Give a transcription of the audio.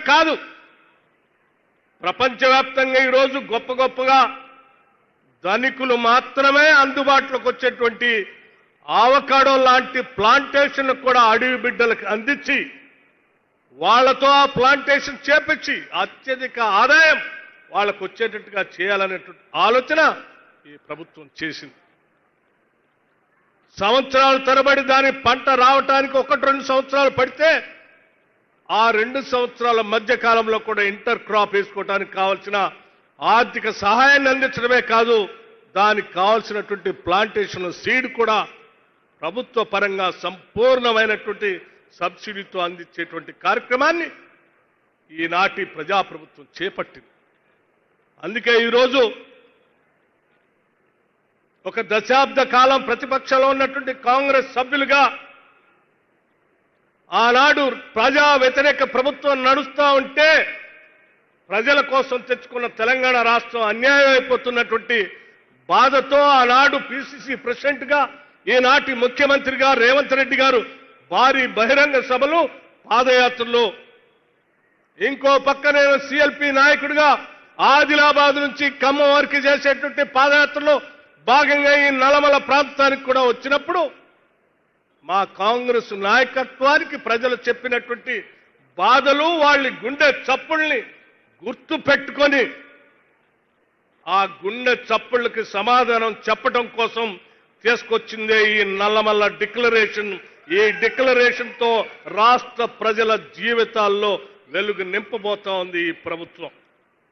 కాదు, ప్రపంచవ్యాప్తంగా ఈరోజు గొప్ప గొప్పగా ధనికులు మాత్రమే అందుబాటులోకి వచ్చేటువంటి ఆవకాడో లాంటి ప్లాంటేషన్ కూడా అడవి బిడ్డలకు అందించి వాళ్లతో ఆ ప్లాంటేషన్ చేపించి అత్యధిక ఆదాయం వాళ్ళకు వచ్చేటట్టుగా చేయాలనేటువంటి ఆలోచన ఈ ప్రభుత్వం చేసింది. సంవత్సరాల తరబడి దాని పంట రావటానికి 1-2 సంవత్సరాలు పడితే ఆ 2 సంవత్సరాల మధ్య కాలంలో కూడా ఇంటర్ క్రాప్ వేసుకోవడానికి కావాల్సిన ఆర్థిక సహాయాన్ని అందించడమే కాదు, దానికి కావాల్సినటువంటి ప్లాంటేషన్ సీడ్ కూడా ప్రభుత్వ పరంగా సంపూర్ణమైనటువంటి సబ్సిడీతో అందించేటువంటి కార్యక్రమాన్ని ఈనాటి ప్రజాప్రభుత్వం చేపట్టింది. అందుకే ఈరోజు ఒక దశాబ్ద కాలం ప్రతిపక్షంలో ఉన్నటువంటి కాంగ్రెస్ సభ్యులుగా ఆనాడు ప్రజా వ్యతిరేక ప్రభుత్వం నడుస్తూ ఉంటే ప్రజల కోసం తెచ్చుకున్న తెలంగాణ రాష్ట్రం అన్యాయం అయిపోతున్నటువంటి బాధతో ఆనాడు పిసిసి ప్రెసిడెంట్గా ఈనాటి ముఖ్యమంత్రిగా రేవంత్ రెడ్డి గారు భారీ బహిరంగ సభలు పాదయాత్రలు, ఇంకో పక్క నేను సిఎల్పి నాయకుడిగా ఆదిలాబాద్ నుంచి ఖమ్మం వరకు చేసేటువంటి పాదయాత్రలో భాగంగా ఈ నల్లమల ప్రాంతానికి కూడా వచ్చినప్పుడు మా కాంగ్రెస్ నాయకత్వానికి ప్రజలు చెప్పినటువంటి బాధలు వాళ్ళ గుండె చప్పుల్ని గుర్తు పెట్టుకొని ఆ గుండె చప్పుళ్ళకి సమాధానం చెప్పడం కోసం తీసుకొచ్చిందే ఈ నల్లమల్ల డిక్లరేషన్. ఈ డిక్లరేషన్ తో రాష్ట్ర ప్రజల జీవితాల్లో వెలుగు నింపబోతా ఉంది ఈ ప్రభుత్వం.